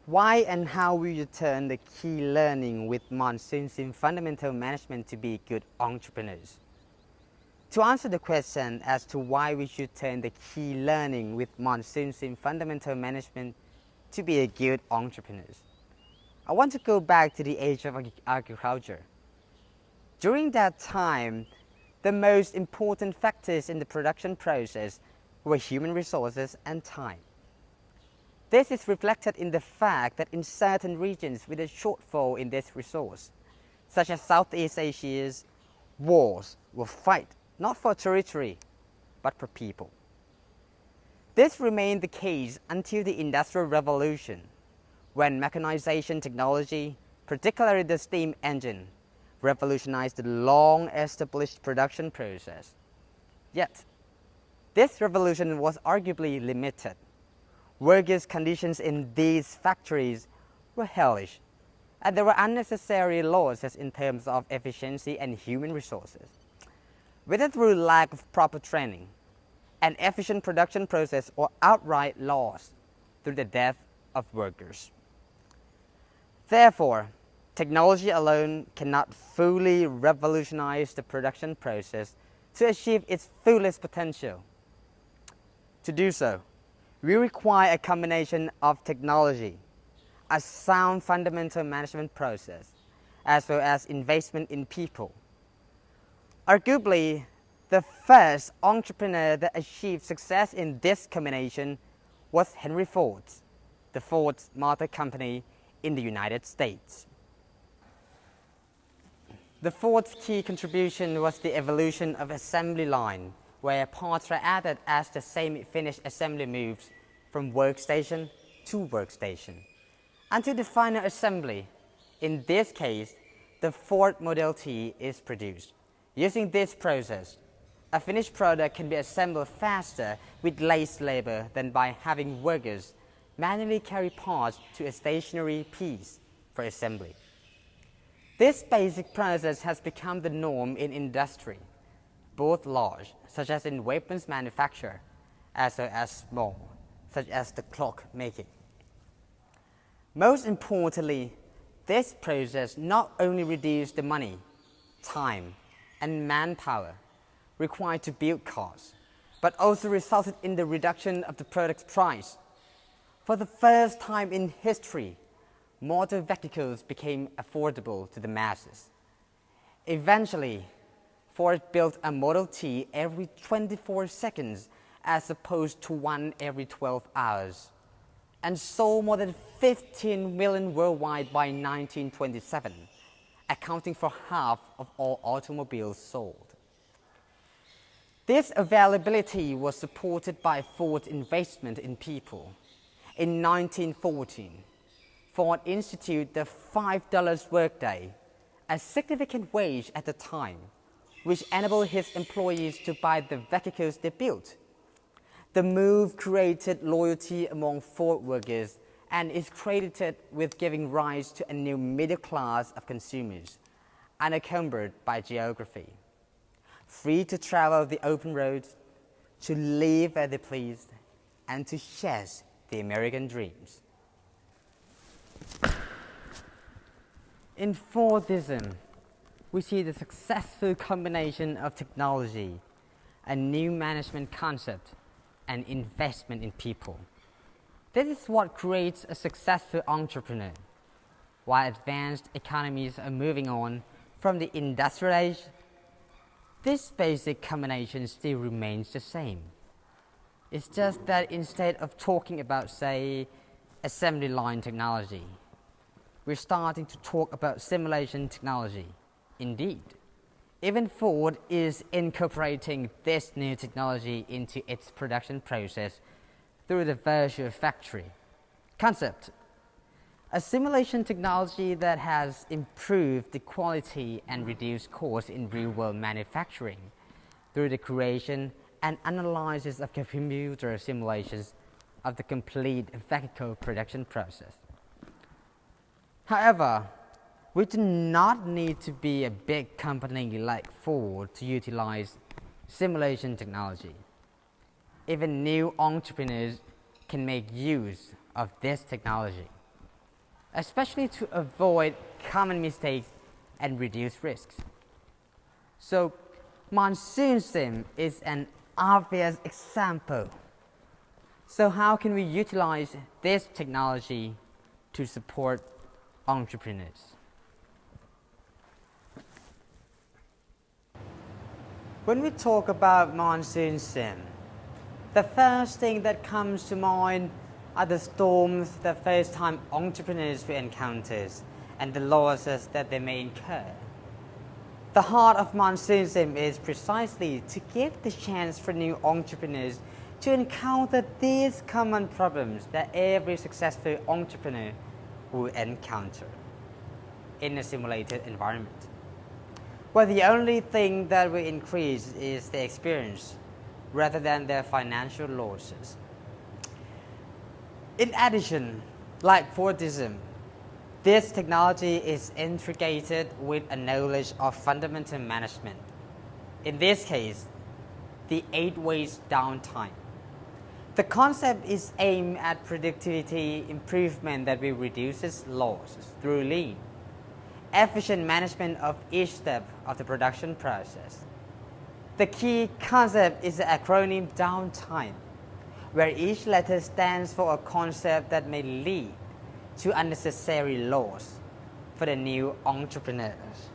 Why and how will you turn the key learning with monsoons in fundamental management to be good entrepreneurs? To answer the question as to why we should turn the key learning with monsoons in fundamental management to be a good entrepreneurs, I want to go back to the age of agriculture. During that time, the most important factors in the production process were human resources and time. This is reflected in the fact that in certain regions with a shortfall in this resource, such as Southeast Asia's wars will fight not for territory, but for people. This remained the case until the Industrial Revolution, when mechanization technology, particularly the steam engine, revolutionized the long-established production process. Yet, this revolution was arguably limited. Workers' conditions in these factories were hellish, and there were unnecessary losses in terms of efficiency and human resources. Whether through lack of proper training, an efficient production process, or outright loss through the death of workers. Therefore, technology alone cannot fully revolutionize the production process to achieve its fullest potential. To do so, we require a combination of technology, a sound fundamental management process, as well as investment in people. Arguably, the first entrepreneur that achieved success in this combination was Henry Ford, the Ford Motor Company in the United States. The Ford's key contribution was the evolution of assembly line, where parts were added as the semi-finished assembly moves from workstation to workstation, until the final assembly. In this case, the Ford Model T is produced. Using this process, a finished product can be assembled faster with less labor than by having workers manually carry parts to a stationary piece for assembly. This basic process has become the norm in industry, both large, such as in weapons manufacture, as well as small, such as the clock making. Most importantly, this process not only reduced the money, time, and manpower required to build cars, but also resulted in the reduction of the product's price. For the first time in history, motor vehicles became affordable to the masses. Eventually, Ford built a Model T every 24 seconds as opposed to one every 12 hours, and sold more than 15 million worldwide by 1927, accounting for half of all automobiles sold. This availability was supported by Ford's investment in people. In 1914, Ford instituted the $5 workday, a significant wage at the time, which enabled his employees to buy the vehicles they built. The move created loyalty among Ford workers and is credited with giving rise to a new middle class of consumers, unencumbered by geography, free to travel the open roads, to live where they pleased, and to chase the American dreams. In Fordism, we see the successful combination of technology, a new management concept, and investment in people. This is what creates a successful entrepreneur. While advanced economies are moving on from the industrial age, this basic combination still remains the same. It's just that instead of talking about, say, assembly line technology, we're starting to talk about simulation technology. Indeed, even Ford is incorporating this new technology into its production process through the virtual factory concept, a simulation technology that has improved the quality and reduced costs in real-world manufacturing through the creation and analysis of computer simulations of the complete vehicle production process. However, we do not need to be a big company like Ford to utilize simulation technology. Even new entrepreneurs can make use of this technology. especially to avoid common mistakes and reduce risks. So, monsoon sim is an obvious example. So how can we utilize this technology to support entrepreneurs? When we talk about monsoon sim, the first thing that comes to mind are the storms that first-time entrepreneurs will encounter and the losses that they may incur. The heart of monsoon sim is precisely to give the chance for new entrepreneurs to encounter these common problems that every successful entrepreneur will encounter in a simulated environment, where the only thing that will increase is the experience rather than their financial losses. In addition, like Fordism, this technology is integrated with a knowledge of fundamental management. In this case, the 8 ways downtime. The concept is aimed at productivity improvement that will reduce losses through lean, efficient management of each step of the production process. The key concept is the acronym downtime, where each letter stands for a concept that may lead to unnecessary loss for the new entrepreneurs.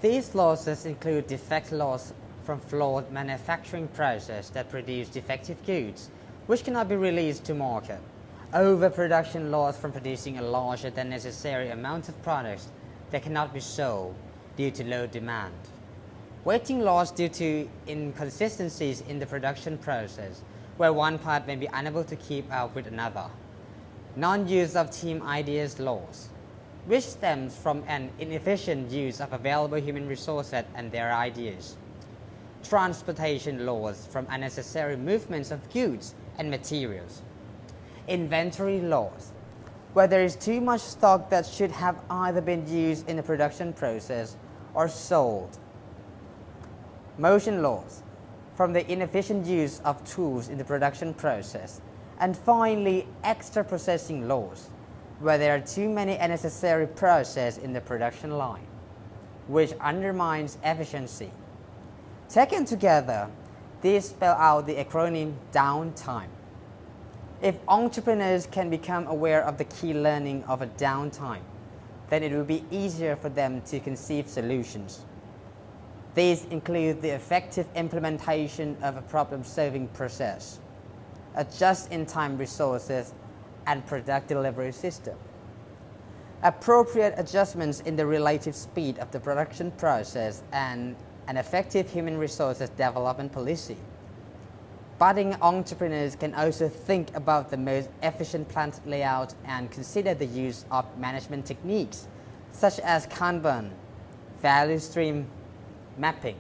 These losses include defect loss from flawed manufacturing process that produce defective goods, which cannot be released to market, overproduction loss from producing a larger than necessary amount of products that cannot be sold due to low demand, waiting loss due to inconsistencies in the production process, where one part may be unable to keep up with another, non-use of team ideas loss, which stems from an inefficient use of available human resources and their ideas, transportation loss from unnecessary movements of goods and materials, inventory loss, where there is too much stock that should have either been used in the production process or sold, motion loss from the inefficient use of tools in the production process, and finally extra processing loss, where there are too many unnecessary processes in the production line, which undermines efficiency. Taken together, these spell out the acronym downtime. If entrepreneurs can become aware of the key learning of a downtime, then it will be easier for them to conceive solutions. These include the effective implementation of a problem-solving process, a just-in-time resources and product delivery system, appropriate adjustments in the relative speed of the production process, and an effective human resources development policy. Budding entrepreneurs can also think about the most efficient plant layout and consider the use of management techniques such as Kanban, value stream mapping,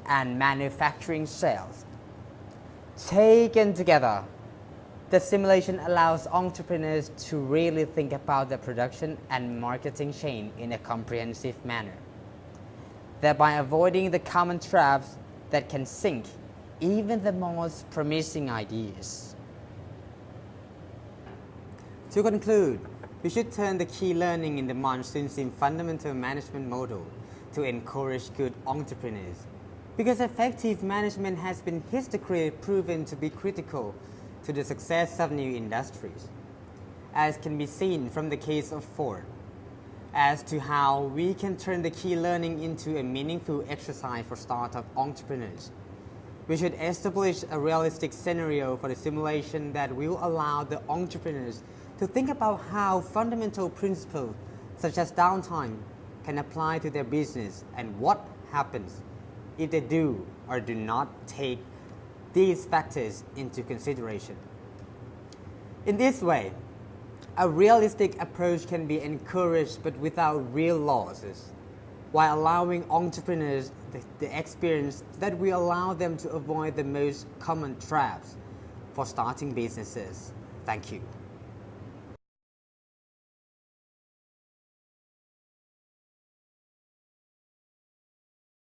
and manufacturing sales. Taken together, the simulation allows entrepreneurs to really think about the production and marketing chain in a comprehensive manner, thereby avoiding the common traps that can sink even the most promising ideas. To conclude, we should turn the key learning in the monsoon sim fundamental management model to encourage good entrepreneurs, because effective management has been historically proven to be critical to the success of new industries, as can be seen from the case of Ford. As to how we can turn the key learning into a meaningful exercise for startup entrepreneurs, we should establish a realistic scenario for the simulation that will allow the entrepreneurs to think about how fundamental principles such as downtime can apply to their business and what happens if they do or do not take these factors into consideration. In this way, a realistic approach can be encouraged but without real losses, while allowing entrepreneurs the experience that will allow them to avoid the most common traps for starting businesses. Thank you.